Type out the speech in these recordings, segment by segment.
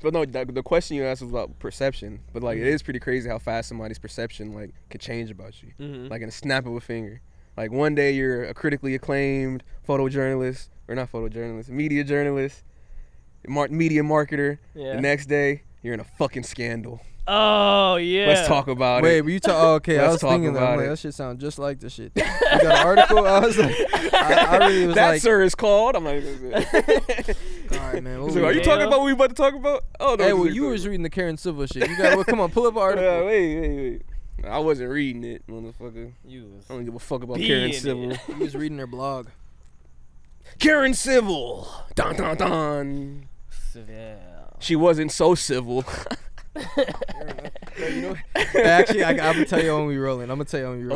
But no, the question you asked was about perception. But like, it is pretty crazy how fast somebody's perception like could change about you, like in a snap of a finger. Like one day you're a critically acclaimed photojournalist, or not photojournalist, media journalist, media marketer. Yeah. The next day you're in a fucking scandal. Oh yeah. Let's talk about Wait, it. but you talk? Oh, okay, I was thinking that. I'm like, that shit sounds just like the shit. You got an article? I was like, I really was that like, sir is called. I'm like, all right, man. so are you talking about what we about to talk about? Oh no. Hey, well, you was reading the Karen Civil shit. You got well, come on, pull up an article. Wait. I wasn't reading it, motherfucker. I don't give a fuck about Karen Civil. You was reading her blog. Karen Civil. Dun dun dun. Seville. She wasn't so civil. You know, actually, I'm gonna tell you when we rolling. Oh,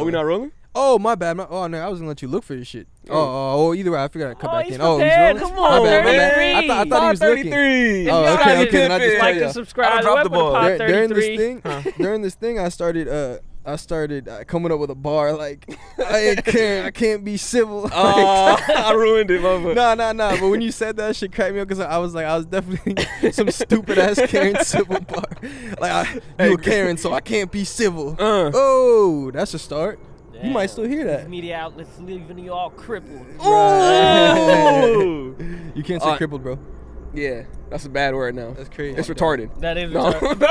we not rolling? Oh, my bad. Oh no, I was gonna let you look for your shit. Oh, either way, I figured I'd come back he's in. Oh, he's prepared. rolling. Come on, my bad. man. I thought he was looking. 33. Oh, okay. Then I just like and subscribe. dropped the ball. During this thing, I started coming up with a bar like, I can't be civil. I ruined it, motherfucker. Nah. But when you said that, shit cracked me up because I was definitely some stupid ass Karen civil bar. Like, you a Karen, so I can't be civil. Oh, that's a start. Yeah. You might still hear that. These media outlets leaving you all crippled. Oh! You can't say crippled, bro. Yeah, that's a bad word now. That's crazy. It's retarded. That is No. retarded.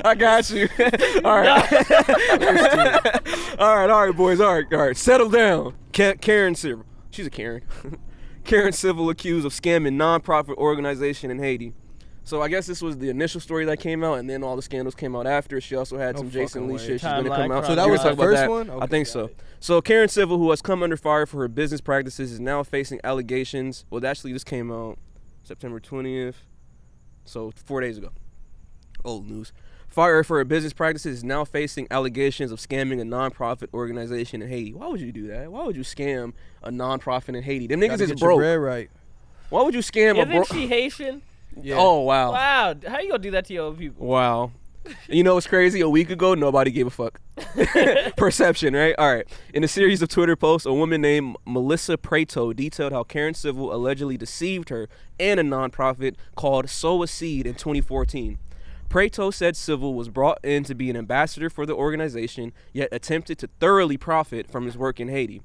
I got you. All right. all right, boys. All right. Settle down. Karen Civil. She's a Karen. Karen Civil accused of scamming nonprofit organization in Haiti. So I guess this was the initial story that came out, and then all the scandals came out after. She also had some Jason Lee shit. She's going to come out. So that was the first one? Okay, I think so. So Karen Civil, who has come under fire for her business practices, is now facing allegations. Well, actually, this came out September 20th, so 4 days ago. Old news. Fired for her business practices is now facing allegations of scamming a nonprofit organization in Haiti. Why would you do that? Why would you scam a nonprofit in Haiti? Them niggas is broke. Right. Why would you scam a broke? Isn't she Haitian? Yeah. Oh, wow. Wow. How you gonna do that to your own people? Wow. You know what's crazy? A week ago, nobody gave a fuck. Perception, right? All right. In a series of Twitter posts, a woman named Melissa Prato detailed how Karen Civil allegedly deceived her and a nonprofit called Sow a Seed in 2014. Prato said Civil was brought in to be an ambassador for the organization, yet attempted to thoroughly profit from his work in Haiti.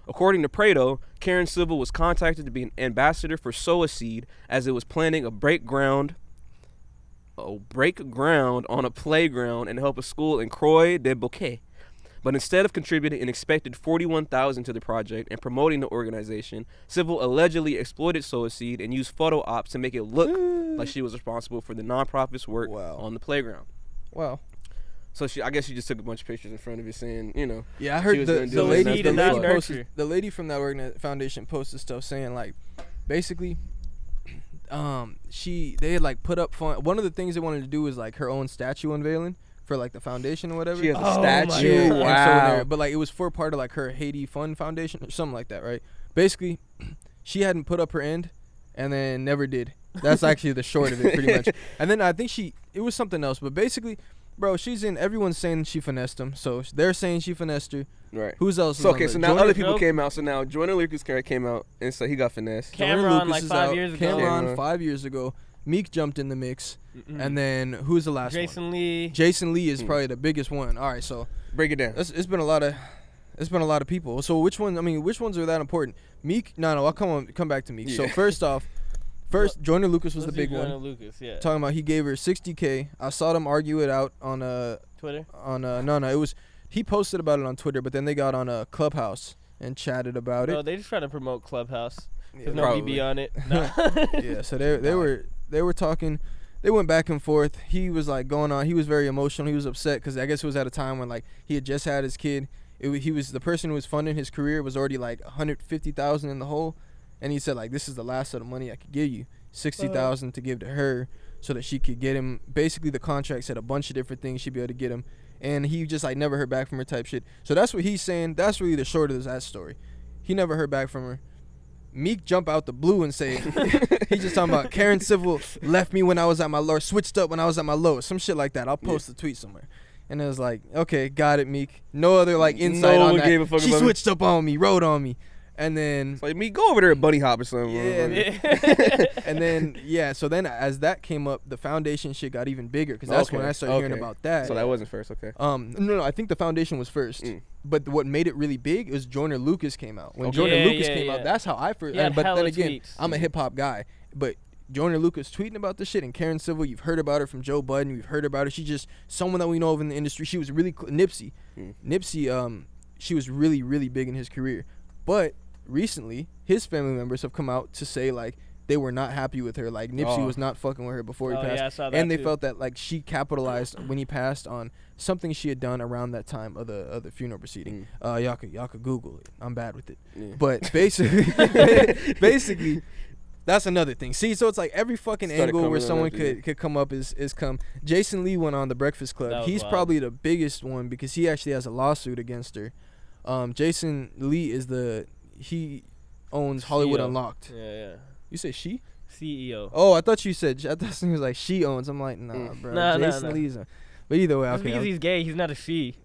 According to Prato, Karen Civil was contacted to be an ambassador for Sow a Seed as it was planning a break ground on a playground and help a school in Croix de Bouquet. But instead of contributing an expected $41,000 to the project and promoting the organization, Civil allegedly exploited Sow a Seed and used photo ops to make it look like she was responsible for the nonprofit's work on the playground. Wow. So I guess she just took a bunch of pictures in front of it saying, you know. Yeah, I heard the lady from that foundation posted stuff saying like, basically, they had like put up one of the things they wanted to do was like her own statue unveiling for like the foundation or whatever. She has a statue. Yeah. Wow. But like it was for part of like her Haiti Fund Foundation or something like that, right? Basically, she hadn't put up her end and then never did. That's actually the short of it, pretty much. And then I think it was something else, but basically. Bro, everyone's saying she finessed him, so they're saying she finessed her. Right. Who's else? So, okay, so now other people came out. So now Jordan Lucas came out and said he got finessed. Cameron like 5 years ago. Cameron 5 years ago. Meek jumped in the mix. And then who's the last one? Jason Lee. Jason Lee is probably the biggest one. All right, so break it down. It's been a lot of people. So which ones are that important? Meek? No, I'll come back to Meek. Yeah. So First, Joyner Lucas was the big one. Lucas, yeah. Talking about he gave her $60K. I saw them argue it out on Twitter. It was he posted about it on Twitter, but then they got on a Clubhouse and chatted about it. No, they just try to promote Clubhouse. There's no probably. BB on it. No. Yeah, so they were talking. They went back and forth. He was like going on. He was very emotional. He was upset because I guess it was at a time when like he had just had his kid. He was the person who was funding his career was already like $150,000 in the hole. And he said, like, this is the last of the money I could give you, $60,000 to give to her so that she could get him. Basically, the contract said a bunch of different things she'd be able to get him. And he just, like, never heard back from her type shit. So that's what he's saying. That's really the short of that story. He never heard back from her. Meek jump out the blue and say, he's just talking about Karen Civil left me when I was at my lowest, switched up when I was at my lowest, some shit like that. I'll post the tweet somewhere. And it was like, okay, got it, Meek. No other, like, insight on that. Gave a fuck she about switched up on me, wrote on me. And then It's like me, go over there at Bunny Hop or something. and then so then as that came up, the foundation shit got even bigger because that's when I started hearing about that. So that wasn't first, okay. No, I think the foundation was first. But what made it really big was Joyner Lucas came out. When Joyner Lucas came out, that's how I first. But then again, I'm a hip hop guy. But Joyner Lucas tweeting about this shit, and Karen Civil, you've heard about her from Joe Budden. You've heard about her. She's just someone that we know of in the industry. She was really Nipsey. Nipsey, she was really, really big in his career. But recently, his family members have come out to say like they were not happy with her. Like Nipsey was not fucking with her before he passed, yeah, I saw that and they too. felt that like she capitalized when he passed on something she had done around that time of the funeral proceeding. Y'all could Google it. I'm bad with it, but basically. That's another thing. See, so it's like every fucking angle where someone could come up is come. Jason Lee went on the Breakfast Club. He's probably the biggest one because he actually has a lawsuit against her. Jason Lee he owns Hollywood Unlocked. Yeah. You say she? CEO. Oh, I thought it was like she owns. I'm like, nah, bro. Jason Lee's but either way, That's because he's gay. He's not a she.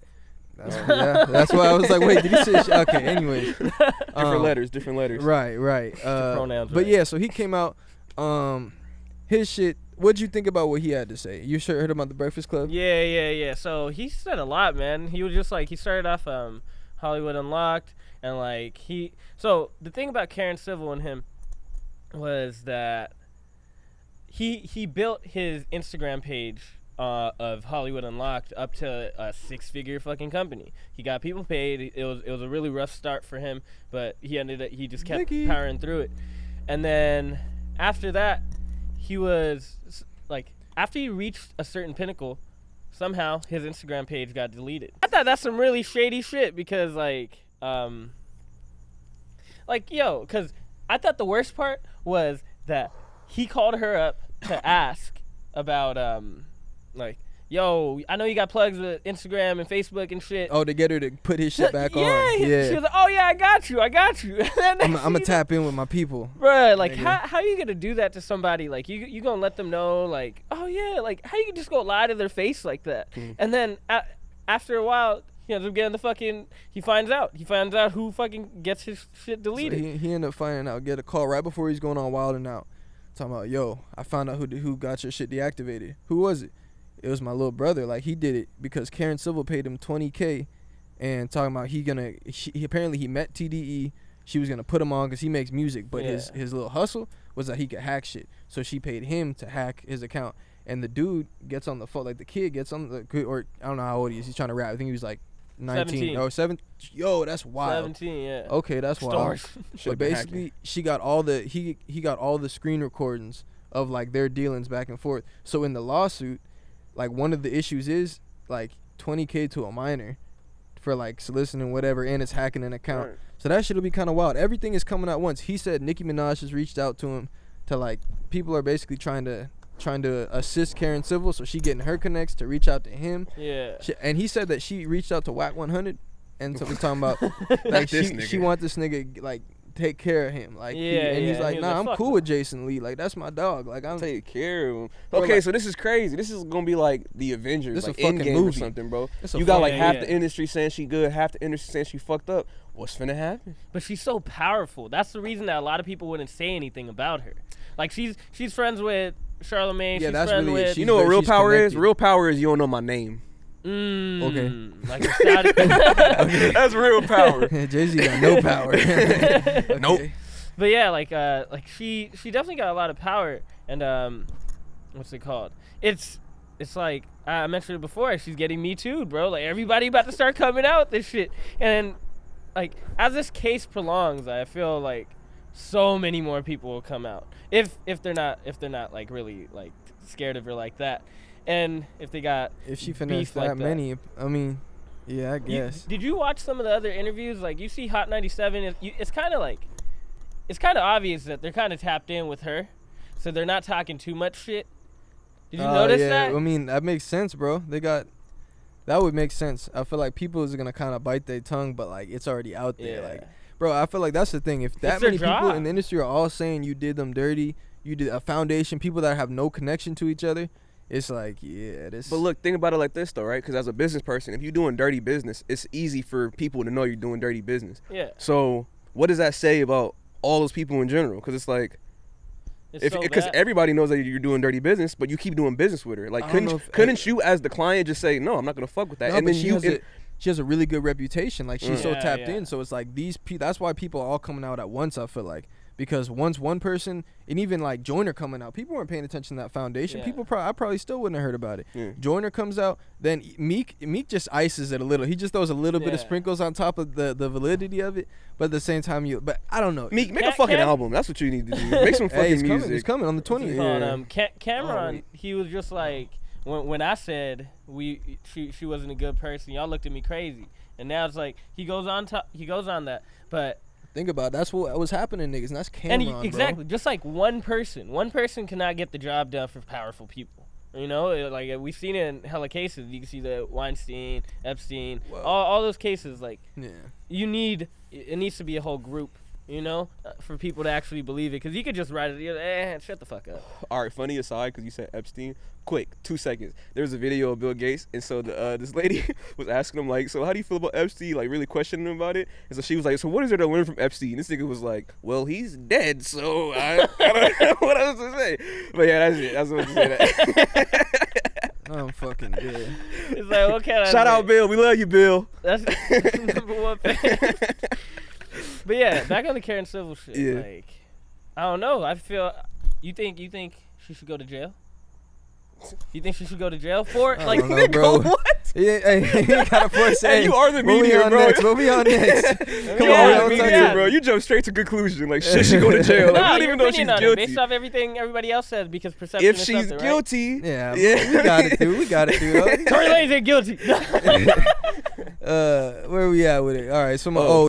That's why I was like, wait, did he say okay, anyways. Different letters. Right. Pronouns, but yeah, so he came out, his shit, what'd you think about what he had to say? You sure heard about the Breakfast Club? Yeah. So he said a lot, man. He was just like, he started off Hollywood Unlocked, and like so the thing about Karen Civil and him was that he built his Instagram page of Hollywood Unlocked up to a 6-figure fucking company. He got people paid. It was a really rough start for him, but he just kept powering through it. And then after that, he was like, after he reached a certain pinnacle, somehow his Instagram page got deleted. I thought that's some really shady shit because because I thought the worst part was that he called her up to ask about like, yo, I know you got plugs with Instagram and Facebook and shit. Oh, to get her to put his shit back on. Yeah. She was like, oh, yeah, I got you. I'm going to tap in with my people. Bruh, like, how you going to do that to somebody? Like, you going to let them know, like, oh, yeah, like, how you just go lie to their face like that? And then after a while, he ends up getting he finds out who fucking gets his shit deleted. So he ended up finding out, get a call right before he's going on Wild 'N Out. Talking about, yo, I found out who got your shit deactivated. Who was it? It was my little brother. Like, he did it because Karen Civil paid him $20K, and talking about apparently he met TDE. She was gonna put him on because he makes music, but his little hustle was that he could hack shit. So she paid him to hack his account, and the dude gets on the phone. Like, the kid gets on or I don't know how old he is. He's trying to rap. I think he was like 19. 17. Oh, 7. Yo, that's wild. 17, yeah. Okay, that's wild. Stars. But basically, he got all the screen recordings of like their dealings back and forth. So in the lawsuit, like, one of the issues is like $20K to a minor for like soliciting whatever, and it's hacking an account. Right. So that shit'll be kind of wild. Everything is coming out once. He said Nicki Minaj has reached out to him to, like, people are basically trying to assist Karen Civil, so she getting her connects to reach out to him. Yeah. And he said that she reached out to Whack 100, and so was talking about like she want this nigga like take care of him, like, he's like, nah, I'm cool with Jason Lee, like, that's my dog, like, I'm take care of him. Okay, like, so this is crazy. This is gonna be like the Avengers, this like Endgame or something, bro. You got like half the industry saying she good, half the industry saying she fucked up. What's finna happen? But she's so powerful. That's the reason that a lot of people wouldn't say anything about her. Like, she's friends with Charlamagne. Yeah, she's that's friends really with. You know what real power is? Real power is you don't know my name. Okay. Like a Saudi. Okay. That's real power. Jay-Z got no power. Okay. Nope. But yeah, like she definitely got a lot of power, and what's it called? It's like I mentioned it before. She's getting Me Too, bro. Like, everybody about to start coming out with this shit, and like, as this case prolongs, I feel like so many more people will come out if they're not like really like scared of her like that, and if she finessed that like many, I mean, yeah, I guess. Did you watch some of the other interviews? Like, you see Hot 97, it's kind of like. It's kind of obvious that they're kind of tapped in with her, so they're not talking too much shit. Did you notice that? I mean, that makes sense, bro. That would make sense. I feel like people is gonna kind of bite their tongue, but like, it's already out there. Yeah. Like, bro, I feel like that's the thing. If that many people in the industry are all saying you did them dirty, you did a foundation, people that have no connection to each other, it's like, yeah, this. But look, think about it like this though, right? Because as a business person, if you're doing dirty business, it's easy for people to know you're doing dirty business. Yeah. So what does that say about all those people in general? Because it's like, because bad. everybody knows that you're doing dirty business, but you keep doing business with her. Like, couldn't you as the client just say, no, I'm not gonna fuck with that? No, and but then she has a really good reputation. Like, she's so Yeah, tapped yeah. in. So it's like that's why people are all coming out at once, I feel like. Because once one person, and even like Joyner coming out, people weren't paying attention to that foundation. Yeah. People I probably still wouldn't have heard about it. Yeah. Joyner comes out, then Meek just ices it a little. He just throws a little bit of Yeah. sprinkles on top of the validity of it. But at the same time, but I don't know. make a fucking album. That's what you need to do. Make some fucking Hey, music. He's coming on the 20th. Yeah. Cameron, he was just like, when I said she wasn't a good person, y'all looked at me crazy, and now it's like he goes on that, but. Think about it. That's what was happening, niggas, and that's Cameron, exactly, bro. just like one person cannot get the job done for powerful people. You know, like we've seen it in hella cases. You can see the Weinstein, Epstein, all those cases. Like, Yeah. it needs to be a whole group. You know, for people to actually believe it, because you could just write it. Shut the fuck up. All right, funny aside, because you said Epstein. Quick, 2 seconds. There was a video of Bill Gates, and so this lady was asking him, like, so how do you feel about Epstein? Like, really questioning him about it. And so she was like, so what is there to learn from Epstein? This nigga was like, well, he's dead, so I don't know what else to say. But yeah, that's it. That's what I was to say. I'm fucking dead. It's like, what can I Shout say? out, Bill. We love you, Bill. That's number one fan. But yeah, back on the Karen Civil shit. Yeah. Like, I don't know. I feel. You think she should go to jail? You think she should go to jail for it? I Like, don't know, bro. What? Yeah, hey, you gotta force it. Hey, you are the What we media, on bro. next? What we on next? Come You on, are we the don't media, touch it. bro. You jump straight to conclusion. Like, shit should go to jail. Like, nah, we don't your even know opinion she's on it, guilty. based off everything everybody else says, because perception If is she's something, guilty, Yeah, yeah. we got it, dude. We got it, dude. Right? Tory Lanez ain't guilty. Where we at with it? All right, so Oh.